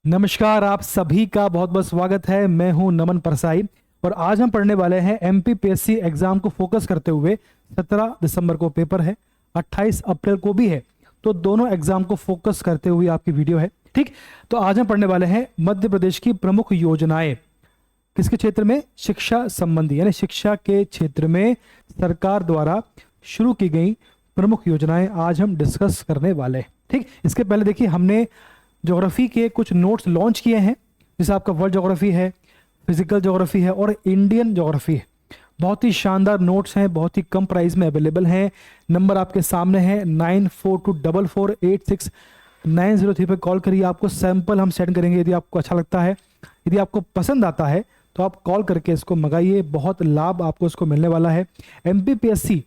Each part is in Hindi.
नमस्कार, आप सभी का बहुत बहुत स्वागत है। मैं हूं नमन परसाई और आज हम पढ़ने वाले हैं एमपीपीएससी एग्जाम को फोकस करते हुए। 17 दिसंबर को पेपर है, 28 अप्रैल को भी है, तो दोनों एग्जाम को फोकस करते हुए आपकी वीडियो है। ठीक, तो आज हम पढ़ने वाले हैं मध्य प्रदेश की प्रमुख योजनाएं। किसके क्षेत्र में? शिक्षा संबंधी, यानी शिक्षा के क्षेत्र में सरकार द्वारा शुरू की गई प्रमुख योजनाएं आज हम डिस्कस करने वाले हैं। ठीक, इसके पहले देखिए हमने ज्योग्राफी के कुछ नोट्स लॉन्च किए हैं, जैसे आपका वर्ल्ड ज्योग्राफी है, फिजिकल ज्योग्राफी है और इंडियन ज्योग्राफी है। बहुत ही शानदार नोट्स हैं, बहुत ही कम प्राइस में अवेलेबल हैं। नंबर आपके सामने है 9424486903 पर कॉल करिए। आपको सैंपल हम सेंड करेंगे। यदि आपको अच्छा लगता है, यदि आपको पसंद आता है तो आप कॉल करके इसको मंगाइए। बहुत लाभ आपको इसको मिलने वाला है। एमपीपीएससी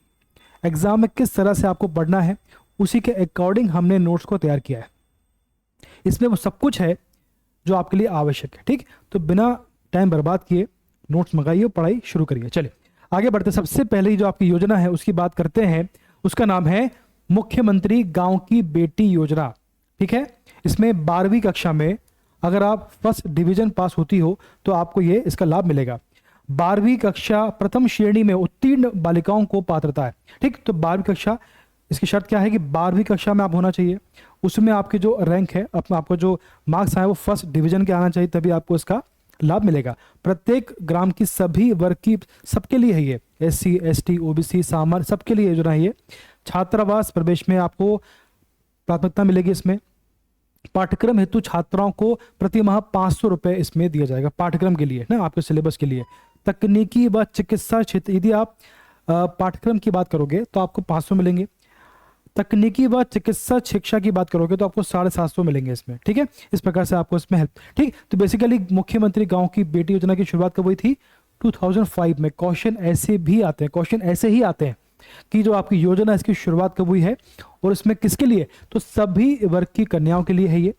एग्जाम में किस तरह से आपको पढ़ना है उसी के अकॉर्डिंग हमने नोट्स को तैयार किया है। इसमें वो सब कुछ है जो आपके लिए आवश्यक है। ठीक, तो बिना टाइम बर्बाद किए नोट्स मंगाइए और पढ़ाई शुरू करिए। चलिए आगे बढ़ते। सबसे पहले जो आपकी योजना है उसकी बात करते हैं। उसका नाम है मुख्यमंत्री गांव की बेटी योजना। ठीक है, इसमें 12वीं कक्षा में अगर आप फर्स्ट डिवीजन पास होती हो तो आपको ये इसका लाभ मिलेगा। 12वीं कक्षा प्रथम श्रेणी में उत्तीर्ण बालिकाओं को पात्रता है। ठीक, तो 12वीं कक्षा, इसकी शर्त क्या है कि 12वीं कक्षा में आप होना चाहिए। उसमें आपके जो रैंक है, आपको जो मार्क्स आए वो फर्स्ट डिवीजन के आना चाहिए, तभी आपको इसका लाभ मिलेगा। प्रत्येक ग्राम की सभी वर्ग की, सबके लिए है ये, SC ST OBC सामान्य, सबके लिए योजना है ये। छात्रावास प्रवेश में आपको प्राथमिकता मिलेगी। इसमें पाठ्यक्रम हेतु छात्राओं को प्रति माह 500 रुपए इसमें दिया जाएगा, पाठ्यक्रम के लिए ना, आपके सिलेबस के लिए। तकनीकी व चिकित्सा क्षेत्र, यदि आप पाठ्यक्रम की बात करोगे तो आपको 500 मिलेंगे। तकनीकी व चिकित्सा शिक्षा की बात करोगे तो आपको 750 मिलेंगे इसमें। ठीक है, इस प्रकार से आपको इसमें हेल्प। ठीक, तो बेसिकली मुख्यमंत्री गांव की बेटी योजना की शुरुआत कब हुई थी? 2005 में। क्वेश्चन ऐसे भी आते हैं, क्वेश्चन ऐसे ही आते हैं कि जो आपकी योजना इसकी शुरुआत कब हुई है और इसमें किसके लिए? तो सभी वर्ग की कन्याओं के लिए है ये।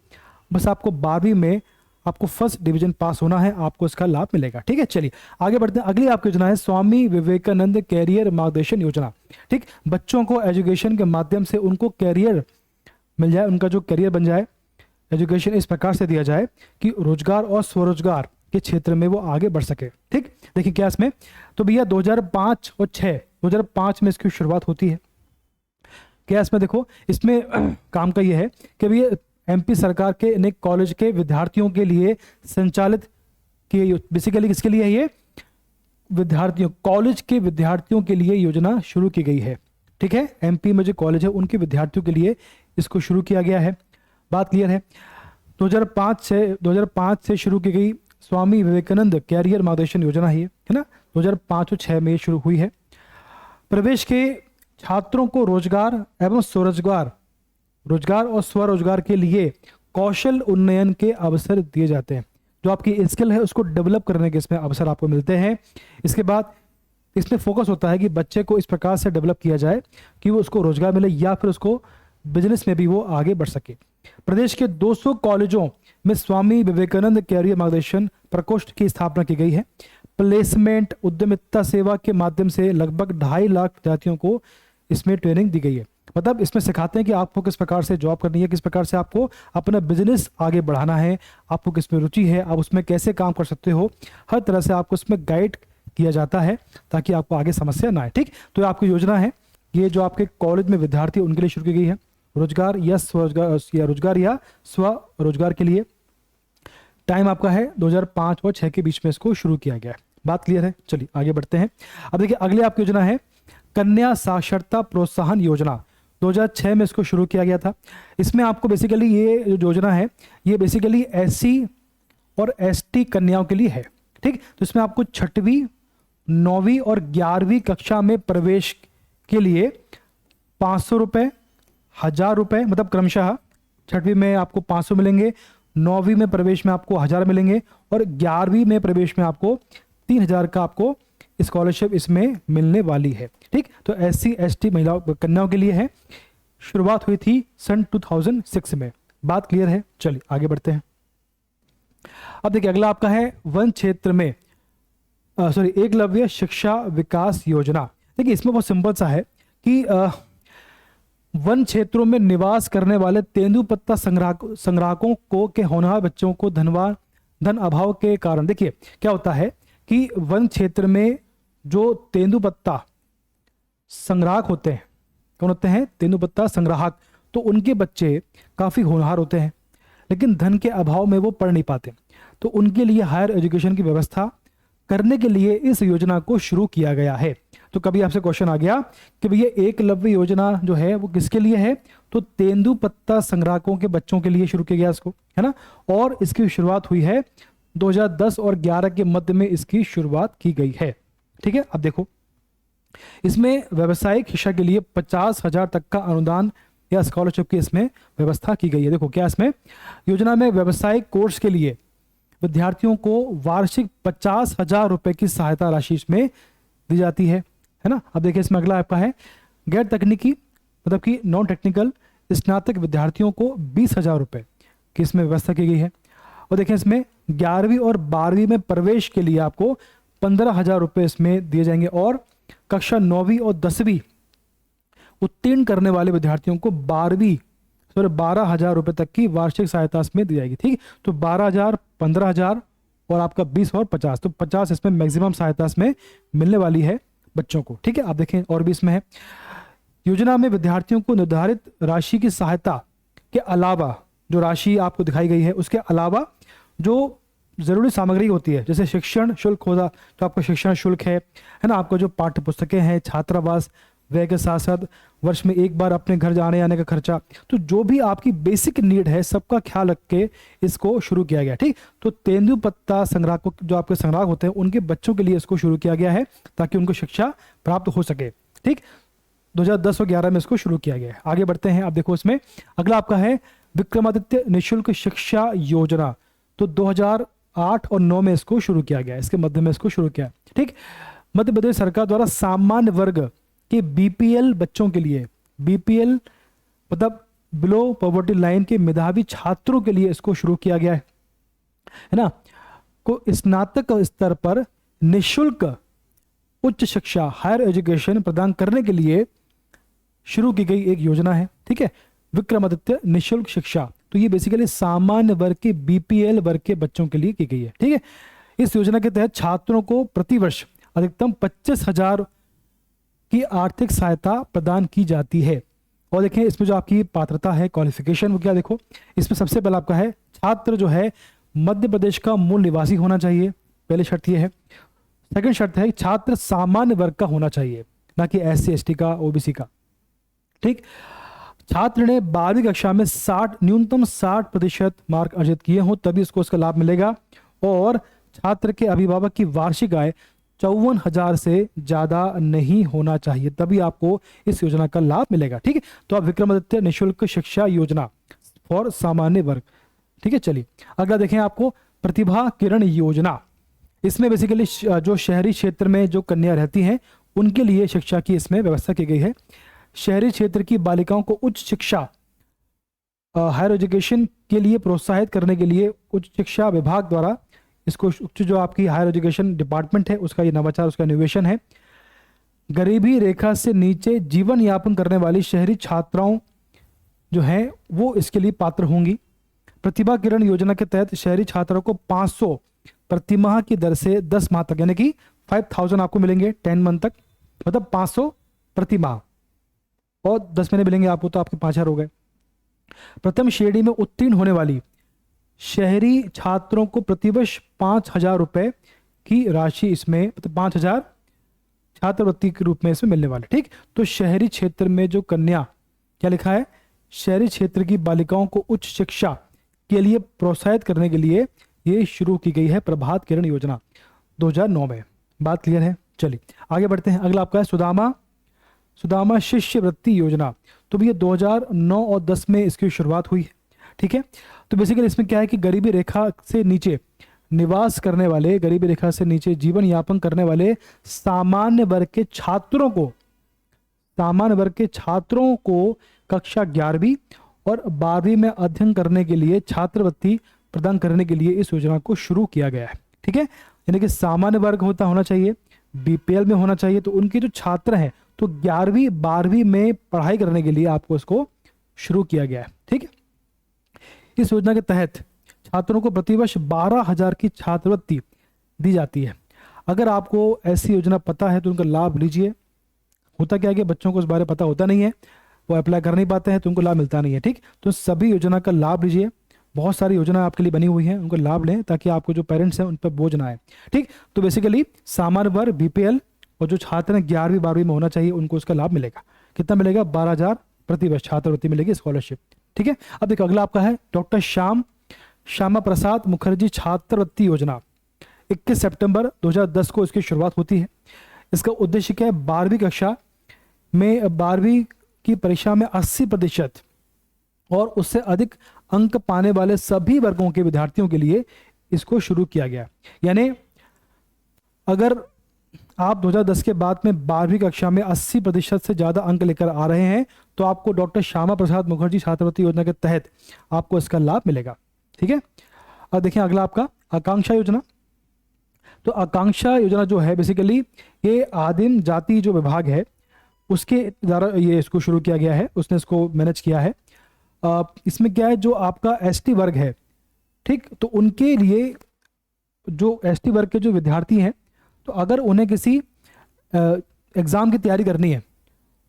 बस आपको 12वीं में आपको फर्स्ट डिवीजन पास होना है, आपको इसका लाभ मिलेगा। ठीक है, चलिए आगे बढ़ते हैं। अगली आपकी योजना है स्वामी विवेकानंद कैरियर मार्गदर्शन योजना। ठीक, बच्चों को एजुकेशन के माध्यम से उनको कैरियर मिल जाए, उनका जो कैरियर बन जाए। एजुकेशन इस प्रकार से दिया जाए कि रोजगार और स्वरोजगार के क्षेत्र में वो आगे बढ़ सके। ठीक, देखिए क्या इसमें, तो भैया 2005 और 2005 में इसकी शुरुआत होती है। क्या इसमें देखो, इसमें काम का ये है कि भैया एमपी सरकार के अनेक कॉलेज के विद्यार्थियों के लिए संचालित किए, बेसिकली किसके लिए है ये? विद्यार्थियों, कॉलेज के विद्यार्थियों के लिए योजना शुरू की गई है। ठीक है, एमपी में जो कॉलेज है उनके विद्यार्थियों के लिए इसको शुरू किया गया है। बात क्लियर है? 2005 से शुरू की गई स्वामी विवेकानंद कैरियर मार्गदर्शन योजना है ना। 2005 और 6 में शुरू हुई है। प्रवेश के छात्रों को रोजगार एवं स्वरोजगार, रोजगार और स्वरोजगार के लिए कौशल उन्नयन के अवसर दिए जाते हैं। जो आपकी स्किल है उसको डेवलप करने के इसमें अवसर आपको मिलते हैं। इसके बाद इसमें फोकस होता है कि बच्चे को इस प्रकार से डेवलप किया जाए कि वो उसको रोजगार मिले या फिर उसको बिजनेस में भी वो आगे बढ़ सके। प्रदेश के 200 कॉलेजों में स्वामी विवेकानंद कैरियर मार्गदर्शन प्रकोष्ठ की स्थापना की गई है। प्लेसमेंट उद्यमिता सेवा के माध्यम से लगभग 2.5 लाख विद्यार्थियों को इसमें ट्रेनिंग दी गई है। मतलब इसमें सिखाते हैं कि आपको किस प्रकार से जॉब करनी है, किस प्रकार से आपको अपना बिजनेस आगे बढ़ाना है, आपको किस में रुचि है, आप उसमें कैसे काम कर सकते हो। हर तरह से आपको इसमें गाइड किया जाता है ताकि आपको आगे समस्या ना आए। ठीक, तो आपकी योजना है ये जो आपके कॉलेज में विद्यार्थी उनके लिए शुरू की गई है, रोजगार या रोजगार या स्वरोजगार के लिए। टाइम आपका है 2005 और 6 के बीच में इसको शुरू किया गया है। बात क्लियर है? चलिए आगे बढ़ते हैं। अब देखिए अगली आपकी योजना है कन्या साक्षरता प्रोत्साहन योजना। 2006 में इसको शुरू किया गया था। इसमें आपको बेसिकली ये जो योजना है ये बेसिकली SC और ST कन्याओं के लिए है। ठीक, तो इसमें आपको 6वीं 9वीं और 11वीं कक्षा में प्रवेश के लिए 500 रुपये, 1000 रुपये, मतलब क्रमशः 6वीं में आपको 500 मिलेंगे, 9वीं में प्रवेश में आपको 1000 मिलेंगे और 11वीं में प्रवेश में आपको 3000 का आपको स्कॉलरशिप इसमें मिलने वाली है। ठीक, तो SC ST महिलाओं कन्याओं के लिए है। शुरुआत हुई थी सन 2006 में। बात क्लियर है? चलिए आगे बढ़ते हैं। अब देखिए अगला आपका है वन क्षेत्र में एकलव्य शिक्षा विकास योजना। देखिए इसमें बहुत सिंपल सा है कि वन क्षेत्रों में निवास करने वाले तेंदुपत्ता संग्राहकों को के होनहार बच्चों को धन अभाव के कारण, देखिए क्या होता है कि वन क्षेत्र में जो तेंदुपत्ता संग्राहक होते हैं, कौन होते हैं? तेंदुपत्ता संग्राहक। तो उनके बच्चे काफ़ी होनहार होते हैं, लेकिन धन के अभाव में वो पढ़ नहीं पाते। तो उनके लिए हायर एजुकेशन की व्यवस्था करने के लिए इस योजना को शुरू किया गया है। तो कभी आपसे क्वेश्चन आ गया कि भैया एकलव्य योजना जो है वो किसके लिए है? तो तेंदुपत्ता संग्राहकों के बच्चों के लिए शुरू किया गया इसको, है ना। और इसकी शुरुआत हुई है 2010 और 11 के मध्य में इसकी शुरुआत की गई है। ठीक है, अब देखो इसमें व्यावसायिक शिक्षा के लिए 50,000 तक का अनुदान या स्कॉलरशिप की इसमें व्यवस्था की गई है। देखो क्या इसमें योजना में व्यावसायिक कोर्स के लिए विद्यार्थियों को वार्षिक 50,000 रुपए की सहायता राशि इसमें दी जाती है ना। अब देखिए इसमें अगला आपका है गैर तकनीकी मतलब कि नॉन टेक्निकल स्नातक विद्यार्थियों को 20,000 रुपए की इसमें व्यवस्था की गई है। और देखिए इसमें 11वीं और 12वीं में प्रवेश के लिए आपको 15,000 रुपए इसमें दिए जाएंगे और कक्षा 9वीं और 10वीं उत्तीर्ण करने वाले विद्यार्थियों को 12,000 रुपए तक की वार्षिक सहायता इसमें दी जाएगी। ठीक, तो 12,000, 15,000 और आपका 20 और 50, तो 50 इसमें मैक्सिमम सहायता इसमें मिलने वाली है बच्चों को। ठीक है, आप देखें और भी इसमें है योजना में विद्यार्थियों को निर्धारित राशि की सहायता के अलावा, जो राशि आपको दिखाई गई है उसके अलावा जो जरूरी सामग्री होती है, जैसे शिक्षण शुल्क होगा तो आपका शिक्षण शुल्क है ना, आपको जो पाठ्य पुस्तकें हैं, छात्रावास, व्यय के साथ साथ वर्ष में एक बार अपने घर जाने आने का खर्चा, तो जो भी आपकी बेसिक नीड है सबका ख्याल रख के इसको शुरू किया गया। ठीक, तो तेंदुपत्ता संग्राहक जो आपके संग्राहक होते हैं उनके बच्चों के लिए इसको शुरू किया गया है ताकि उनको शिक्षा प्राप्त हो सके। ठीक, 2010 और 11 में इसको शुरू किया गया है। आगे बढ़ते हैं, आप देखो इसमें अगला आपका है विक्रमादित्य निःशुल्क शिक्षा योजना। तो 2008 और 9 में इसको शुरू किया गया, इसके मध्य में इसको शुरू किया। ठीक, मध्य प्रदेश सरकार द्वारा सामान्य वर्ग के बीपीएल बच्चों के लिए, बीपीएल मतलब बिलो पॉवर्टी लाइन के मेधावी छात्रों के लिए इसको शुरू किया गया है ना, को स्नातक स्तर पर निःशुल्क उच्च शिक्षा हायर एजुकेशन प्रदान करने के लिए शुरू की गई एक योजना है। ठीक है, विक्रमादित्य निःशुल्क शिक्षा, तो ये बेसिकली सामान्य वर्ग के बीपीएल वर्ग के बच्चों के लिए की गई है। ठीक है, इस योजना के तहत छात्रों को प्रतिवर्ष अधिकतम 25,000 की आर्थिक सहायता प्रदान की जाती है। और देखें इसमें जो आपकी पात्रता है, क्वालिफिकेशन, वो क्या देखो इसमें सबसे पहला आपका है छात्र जो है मध्य प्रदेश का मूल निवासी होना चाहिए, पहली शर्त ये है। सेकंड शर्त है छात्र सामान्य वर्ग का होना चाहिए, ना कि SC ST का, OBC का। ठीक, छात्र ने 12वीं कक्षा में न्यूनतम 60% मार्क अर्जित किए हों तभी इसको उसका लाभ मिलेगा। और छात्र के अभिभावक की वार्षिक आय 54,000 से ज्यादा नहीं होना चाहिए, तभी आपको इस योजना का लाभ मिलेगा। ठीक है, तो आप विक्रमादित्य निःशुल्क शिक्षा योजना फॉर सामान्य वर्ग। ठीक है, चलिए अगला देखें आपको प्रतिभा किरण योजना। इसमें बेसिकली जो शहरी क्षेत्र में जो कन्या रहती हैं उनके लिए शिक्षा की इसमें व्यवस्था की गई है। शहरी क्षेत्र की बालिकाओं को उच्च शिक्षा हायर एजुकेशन के लिए प्रोत्साहित करने के लिए उच्च शिक्षा विभाग द्वारा इसको, जो आपकी हायर एजुकेशन डिपार्टमेंट है उसका ये नवाचार, उसका इनोवेशन है। गरीबी रेखा से नीचे जीवन यापन करने वाली शहरी छात्राओं जो हैं वो इसके लिए पात्र होंगी। प्रतिभा किरण योजना के तहत शहरी छात्रों को 500 प्रतिमाह की दर से 10 माह तक, यानी कि 5,000 आपको मिलेंगे 10 मंथ तक, मतलब 500 प्रतिमाह, और 10 महीने मिलेंगे आपको, तो आपके 5,000 हो गए। प्रथम श्रेणी में उत्तीर्ण होने वाली शहरी छात्रों को प्रतिवर्ष 5,000 रुपए की राशि इसमें, मतलब 5,000 छात्रवृत्ति के रूप में इसमें मिलने वाले। ठीक, तो शहरी क्षेत्र में जो कन्या, क्या लिखा है, शहरी क्षेत्र की बालिकाओं को उच्च शिक्षा के लिए प्रोत्साहित करने के लिए ये शुरू की गई है प्रभात किरण योजना 2009 में। बात क्लियर है? चलिए आगे बढ़ते हैं। अगला आपका है सुदामा शिष्यवृत्ति योजना। तो भैया 2009 और 10 में इसकी शुरुआत हुई है। ठीक है, तो बेसिकली इसमें क्या है कि गरीबी रेखा से नीचे निवास करने वाले, गरीबी रेखा से नीचे जीवन यापन करने वाले सामान्य वर्ग के छात्रों को कक्षा 11वीं और 12वीं में अध्ययन करने के लिए छात्रवृत्ति प्रदान करने के लिए इस योजना को शुरू किया गया है। ठीक है, यानी कि सामान्य वर्ग होना चाहिए, बीपीएल में होना चाहिए, तो उनके जो छात्र हैं तो 11वीं 12वीं में पढ़ाई करने के लिए आपको इसको शुरू किया गया है। ठीक है, इस योजना के तहत छात्रों को प्रतिवर्ष 12,000 की छात्रवृत्ति दी जाती है। अगर आपको ऐसी योजना पता है तो उनका लाभ लीजिए। होता क्या है कि बच्चों को इस बारे में पता होता नहीं है, वो अप्लाई कर नहीं पाते हैं तो उनको लाभ मिलता नहीं है। ठीक, तो सभी योजना का लाभ लीजिए। बहुत सारी योजना आपके लिए बनी हुई है, उनका लाभ लें ताकि आपको जो पेरेंट्स हैं उन पर बोझ ना आए। ठीक, तो बेसिकली सामान्य वर्ग, बीपीएल और जो छात्र हैं 11वीं 12वीं में होना चाहिए उनको उसका लाभ मिलेगा। कितना मिलेगा? 12,000 प्रतिवर्ष छात्रवृत्ति मिलेगी, स्कॉलरशिप। ठीक है, अब देखो अगला आपका है डॉक्टर श्यामा प्रसाद मुखर्जी छात्रवृत्ति योजना। 21 सितंबर 2010 को इसकी शुरुआत होती है। इसका उद्देश्य क्या है? 12वीं कक्षा में 12वीं की परीक्षा में 80% और उससे अधिक अंक पाने वाले सभी वर्गों के विद्यार्थियों के लिए इसको शुरू किया गया। यानी अगर आप 2010 के बाद में 12वीं कक्षा में 80% से ज़्यादा अंक लेकर आ रहे हैं तो आपको डॉक्टर श्यामा प्रसाद मुखर्जी छात्रवृत्ति योजना के तहत आपको इसका लाभ मिलेगा। ठीक है, अब देखिए अगला आपका आकांक्षा योजना। तो आकांक्षा योजना जो है बेसिकली ये आदिम जाति जो विभाग है उसके द्वारा ये इसको शुरू किया गया है, उसने इसको मैनेज किया है। इसमें क्या है, जो आपका एसटी वर्ग है, ठीक, तो उनके लिए जो एसटी वर्ग के जो विद्यार्थी हैं तो अगर उन्हें किसी एग्ज़ाम की तैयारी करनी है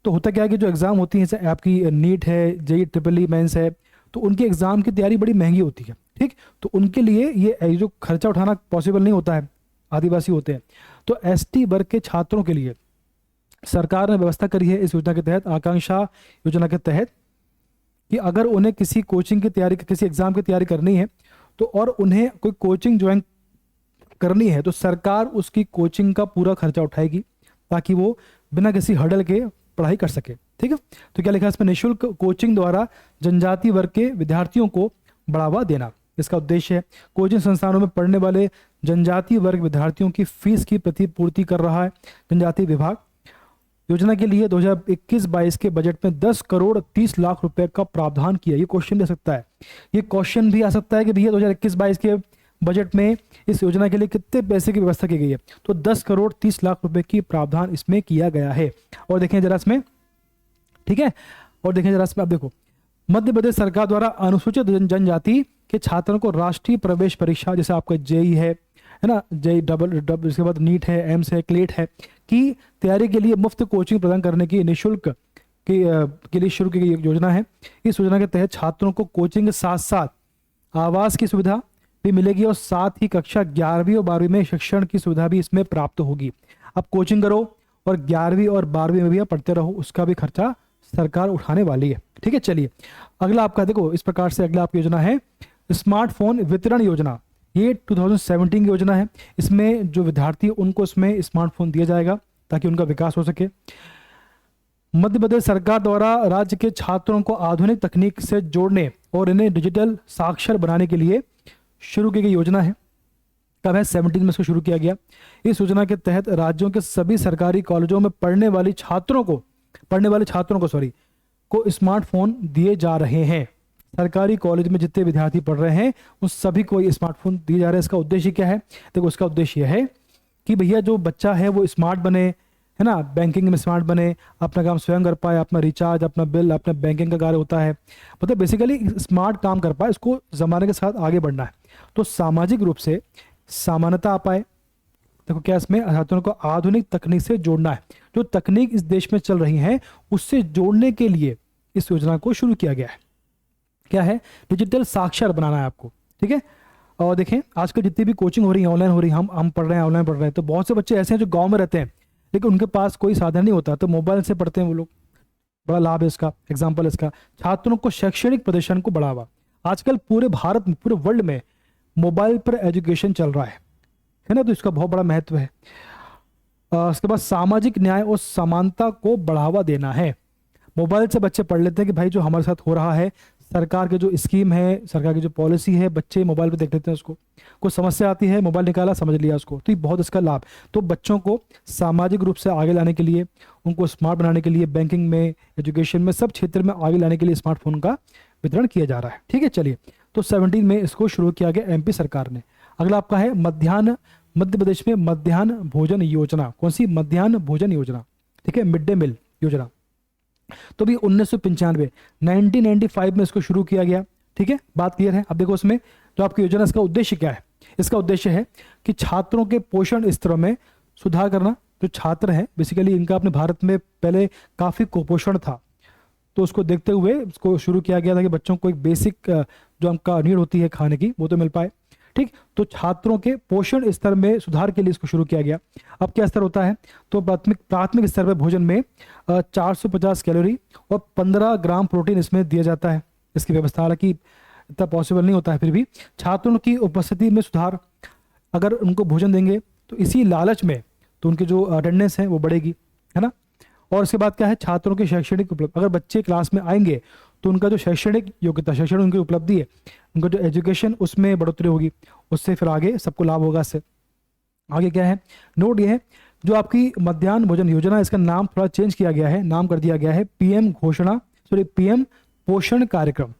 तो होता क्या है कि जो एग्ज़ाम होती है जैसे आपकी नीट है, जेई ट्रिपल ई मेंस है, तो उनके एग्ज़ाम की तैयारी बड़ी महंगी होती है। ठीक, तो उनके लिए ये जो खर्चा उठाना पॉसिबल नहीं होता है, आदिवासी होते हैं, तो एसटी वर्ग के छात्रों के लिए सरकार ने व्यवस्था करी है इस योजना के तहत, आकांक्षा योजना के तहत, कि अगर उन्हें किसी कोचिंग की तैयारी, किसी एग्ज़ाम की तैयारी करनी है तो और उन्हें कोई कोचिंग ज्वाइन करनी है तो सरकार उसकी कोचिंग का पूरा खर्चा उठाएगी ताकि वो बिना किसी हर्डल के पढ़ाई कर सके। ठीक है, तो क्या लिखा है इसमें? निःशुल्क कोचिंग द्वारा जनजाति वर्ग के विद्यार्थियों को बढ़ावा देना इसका उद्देश्य है। कोचिंग संस्थानों में पढ़ने वाले जनजाति वर्ग विद्यार्थियों की फीस की प्रतिपूर्ति कर रहा है जनजाति विभाग। योजना के लिए 2021-22 के बजट में 10 करोड़ 30 लाख रुपए का प्रावधान किया। ये क्वेश्चन दे सकता है, ये क्वेश्चन भी आ सकता है कि भैया 2021-22 के बजट में इस योजना के लिए कितने पैसे की व्यवस्था की गई है, तो 10 करोड़ 30 लाख रुपए की प्रावधान इसमें किया गया है। और देखें जरा इसमें, ठीक है, और देखें जरा इसमें, आप देखो मध्य प्रदेश सरकार द्वारा अनुसूचित जनजाति के छात्रों को राष्ट्रीय प्रवेश परीक्षा, जैसे आपका जेई है ना, जेई डबल, इसके बाद नीट है, एम्स है, क्लेट है, की तैयारी के लिए मुफ्त कोचिंग प्रदान करने की निःशुल्क के लिए शुरू की गई योजना है। इस योजना के तहत छात्रों को कोचिंग के साथ साथ आवास की सुविधा भी मिलेगी और साथ ही कक्षा 11वीं और 12वीं में शिक्षण की सुविधा भी इसमें प्राप्त होगी। अब कोचिंग करो और 11वीं और 12वीं में भी आप पढ़ते रहो, उसका भी खर्चा सरकार उठाने वाली है। ठीक है, चलिए अगला आपका देखो, इस प्रकार से अगला आपकी योजना है स्मार्टफोन वितरण योजना। ये 2017 की योजना है। इसमें जो विद्यार्थी उनको इसमें स्मार्टफोन दिया जाएगा ताकि उनका विकास हो सके। मध्य प्रदेश सरकार द्वारा राज्य के छात्रों को आधुनिक तकनीक से जोड़ने और इन्हें डिजिटल साक्षर बनाने के लिए शुरू की गई योजना है। कब है? 17 में इसको शुरू किया गया। इस योजना के तहत राज्यों के सभी सरकारी कॉलेजों में पढ़ने वाले छात्रों को स्मार्टफोन दिए जा रहे हैं। सरकारी कॉलेज में जितने विद्यार्थी पढ़ रहे हैं उन सभी को ये स्मार्टफोन दिए जा रहे हैं। इसका उद्देश्य क्या है? देखो, उसका उद्देश्य यह है कि भैया जो बच्चा है वो स्मार्ट बने, है ना, बैंकिंग में स्मार्ट बने, अपना काम स्वयं कर पाए, अपना रिचार्ज, अपना बिल, अपना बैंकिंग का कार्य होता है, मतलब बेसिकली स्मार्ट काम कर पाए, इसको ज़माने के साथ आगे बढ़ना है। तो सामाजिक रूप से समानता आ पाए। देखो क्या इसमें छात्रों को आधुनिक तकनीक से जोड़ना है। जो तकनीक इस देश में चल रही है उससे जोड़ने के लिए इस योजना को शुरू किया गया है। क्या है? डिजिटल साक्षर बनाना है आपको। ठीक है, और देखें आजकल जितनी भी कोचिंग हो रही है, ऑनलाइन हो रही है, हम पढ़ रहे हैं, ऑनलाइन पढ़ रहे हैं, तो बहुत से बच्चे ऐसे हैं जो गांव में रहते हैं लेकिन उनके पास कोई साधन नहीं होता, तो मोबाइल से पढ़ते हैं वो लोग। बड़ा लाभ है इसका। एग्जाम्पल इसका, छात्रों को शैक्षणिक प्रदर्शन को बढ़ावा। आजकल पूरे भारत में, पूरे वर्ल्ड में मोबाइल पर एजुकेशन चल रहा है ना, तो इसका बहुत बड़ा महत्व है। उसके बाद सामाजिक न्याय और समानता को बढ़ावा देना है। मोबाइल से बच्चे पढ़ लेते हैं कि भाई जो हमारे साथ हो रहा है, सरकार के जो स्कीम है, सरकार की जो पॉलिसी है, बच्चे मोबाइल पे देख लेते हैं उसको। कोई समस्या आती है, मोबाइल निकाला, समझ लिया उसको, तो ये बहुत इसका लाभ। तो बच्चों को सामाजिक रूप से आगे लाने के लिए, उनको स्मार्ट बनाने के लिए, बैंकिंग में, एजुकेशन में, सब क्षेत्र में आगे लाने के लिए स्मार्टफोन का वितरण किया जा रहा है। ठीक है, चलिए, तो 17 में इसको शुरू किया गया एमपी सरकार ने। अगला आपका है मध्य प्रदेश में मध्याह्न भोजन योजना। कौन सी? मध्याह्न भोजन योजना। ठीक है, मिड डे मील योजना। तो भी 1995 में इसको शुरू किया गया। ठीक है, बात क्लियर है। अब देखो इसमें जो आपकी योजना, इसका उद्देश्य क्या है? इसका उद्देश्य है कि छात्रों के पोषण स्तरों में सुधार करना। जो छात्र हैं बेसिकली इनका अपने भारत में पहले काफ़ी कुपोषण था, तो उसको देखते हुए इसको शुरू किया गया था कि बच्चों को एक बेसिक जो उनका नीड होती है खाने की वो तो मिल पाए। ठीक, तो छात्रों के पोषण स्तर में सुधार के लिए इसको शुरू किया गया। अब क्या स्तर होता है? तो प्राथमिक स्तर पर भोजन में 450 कैलोरी और 15 ग्राम प्रोटीन इसमें दिया जाता है। इसकी व्यवस्था हालांकि इतना पॉसिबल नहीं होता है, फिर भी छात्रों की उपस्थिति में सुधार, अगर उनको भोजन देंगे तो इसी लालच में तो उनकी जो अटेंडेंस है वो बढ़ेगी, है ना। और उसके बाद क्या है? छात्रों की शैक्षणिक उपलब्धि, अगर बच्चे क्लास में आएंगे तो उनका जो शैक्षणिक योग्यता, शैक्षणिक उनकी उपलब्धि है, उनका जो एजुकेशन उसमें बढ़ोतरी होगी, उससे फिर आगे सबको लाभ होगा। इससे आगे क्या है? नोट ये है, जो आपकी मध्याह्न भोजन योजना, इसका नाम थोड़ा चेंज किया गया है, नाम कर दिया गया है पीएम पोषण कार्यक्रम।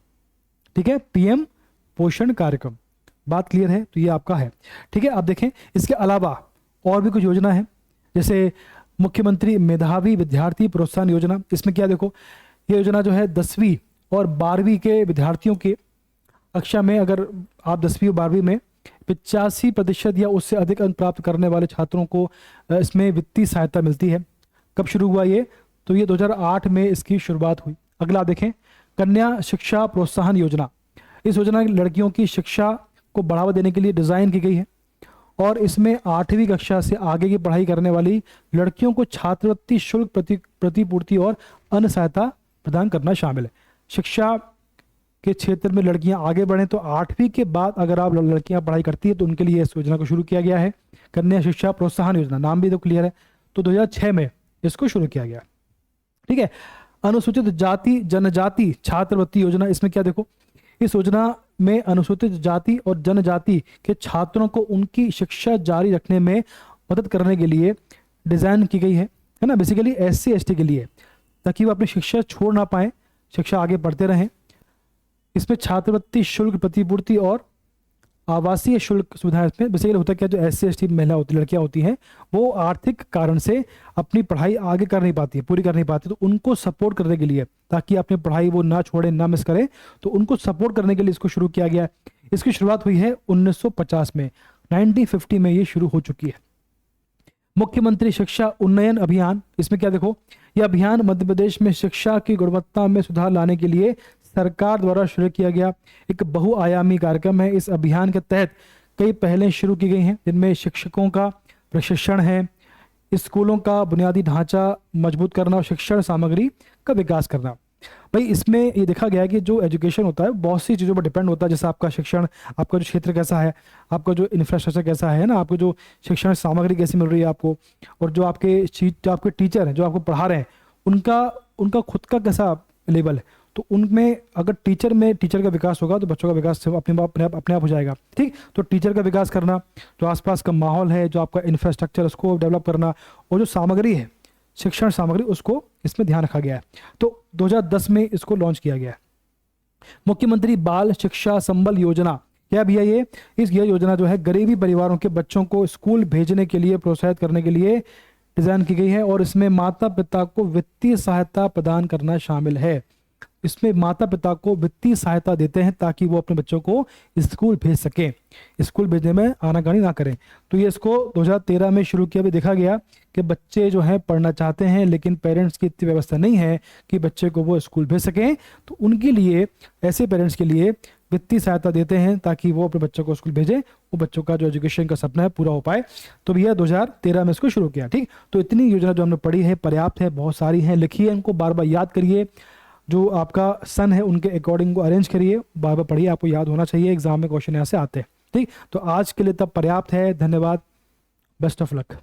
ठीक है, पीएम पोषण कार्यक्रम। बात क्लियर है? तो ये आपका है। ठीक है, आप देखें इसके अलावा और भी कुछ योजना है, जैसे मुख्यमंत्री मेधावी विद्यार्थी प्रोत्साहन योजना। इसमें क्या देखो, ये योजना जो है 10वीं और 12वीं के विद्यार्थियों के कक्षा में, अगर आप 10वीं और 12वीं में 85% या उससे अधिक अंक प्राप्त करने वाले छात्रों को इसमें वित्तीय सहायता मिलती है। कब शुरू हुआ ये? तो ये 2008 में इसकी शुरुआत हुई। अगला देखें, कन्या शिक्षा प्रोत्साहन योजना। इस योजना लड़कियों की शिक्षा को बढ़ावा देने के लिए डिज़ाइन की गई है और इसमें 8वीं कक्षा से आगे की पढ़ाई करने वाली लड़कियों को छात्रवृत्ति शुल्क प्रतिपूर्ति और अन्य सहायता प्रदान करना शामिल है। शिक्षा के क्षेत्र में लड़कियां आगे बढ़ें तो 8वीं के बाद अगर आप लड़कियां पढ़ाई करती है तो उनके लिए इस योजना को शुरू किया गया है, कन्या शिक्षा प्रोत्साहन योजना। नाम भी तो क्लियर है। तो 2006 में इसको शुरू किया गया। ठीक है, अनुसूचित जाति जनजाति छात्रवृत्ति योजना। इसमें क्या देखो, इस योजना में अनुसूचित जाति और जनजाति के छात्रों को उनकी शिक्षा जारी रखने में मदद करने के लिए डिज़ाइन की गई है ना, बेसिकली SC ST के लिए, ताकि वो अपनी शिक्षा छोड़ ना पाए, शिक्षा आगे बढ़ते रहें। इसमें छात्रवृत्ति शुल्क प्रतिपूर्ति और आवासीय शुल्क सुविधा। इसमें बेसिकली होता है क्या, जो SC ST महिला होती, लड़कियां होती हैं, वो आर्थिक कारण से अपनी पढ़ाई आगे कर नहीं पाती है, पूरी कर नहीं पाती, तो उनको सपोर्ट करने के लिए, ताकि अपनी पढ़ाई वो ना छोड़े, ना मिस करें, तो उनको सपोर्ट करने के लिए इसको शुरू किया गया है। इसकी शुरुआत हुई है 1950 में, 1950 में ये शुरू हो चुकी है। मुख्यमंत्री शिक्षा उन्नयन अभियान। इसमें क्या देखो, यह अभियान मध्य प्रदेश में शिक्षा की गुणवत्ता में सुधार लाने के लिए सरकार द्वारा शुरू किया गया एक बहुआयामी कार्यक्रम है। इस अभियान के तहत कई पहलें शुरू की गई हैं, जिनमें शिक्षकों का प्रशिक्षण है, स्कूलों का बुनियादी ढांचा मजबूत करना और शिक्षण सामग्री का विकास करना। भाई इसमें ये देखा गया है कि जो एजुकेशन होता है बहुत सी चीज़ों पर डिपेंड होता है, जैसे आपका शिक्षण, आपका जो क्षेत्र कैसा है, आपका जो इंफ्रास्ट्रक्चर कैसा है ना, आपको जो शिक्षण सामग्री कैसी मिल रही है आपको, और जो आपके टीचर हैं जो आपको पढ़ा रहे हैं उनका खुद का कैसा लेवल है, तो उनमें अगर टीचर का विकास होगा तो बच्चों का विकास अपने आप हो जाएगा। ठीक, तो टीचर का विकास करना, जो आसपास का माहौल है, जो आपका इंफ्रास्ट्रक्चर, उसको डेवलप करना, और जो सामग्री है, शिक्षण सामग्री, उसको इसमें ध्यान रखा गया है। तो 2010 में इसको लॉन्च किया गया है। मुख्यमंत्री बाल शिक्षा संबल योजना। क्या भैया यह योजना जो है गरीबी परिवारों के बच्चों को स्कूल भेजने के लिए प्रोत्साहित करने के लिए डिजाइन की गई है, और इसमें माता पिता को वित्तीय सहायता प्रदान करना शामिल है। इसमें माता पिता को वित्तीय सहायता देते हैं ताकि वो अपने बच्चों को स्कूल भेज सकें, स्कूल भेजने में आनाकानी ना करें। तो ये इसको 2013 में शुरू किया। भी देखा गया कि बच्चे जो हैं पढ़ना चाहते हैं लेकिन पेरेंट्स की इतनी व्यवस्था नहीं है कि बच्चे को वो स्कूल भेज सकें, तो उनके लिए, ऐसे पेरेंट्स के लिए वित्तीय सहायता देते हैं ताकि वो अपने बच्चों को स्कूल भेजें, वो बच्चों का जो एजुकेशन का सपना है पूरा हो पाए। तो भैया 2013 में इसको शुरू किया। ठीक, तो इतनी योजना जो हमने पढ़ी है पर्याप्त है, बहुत सारी हैं, लिखिए इनको, बार बार याद करिए, जो आपका सन है उनके अकॉर्डिंग को अरेंज करिए, बार बार पढ़िए, आपको याद होना चाहिए, एग्जाम में क्वेश्चन यहाँ से आते हैं। ठीक, तो आज के लिए तब पर्याप्त है। धन्यवाद, बेस्ट ऑफ लक।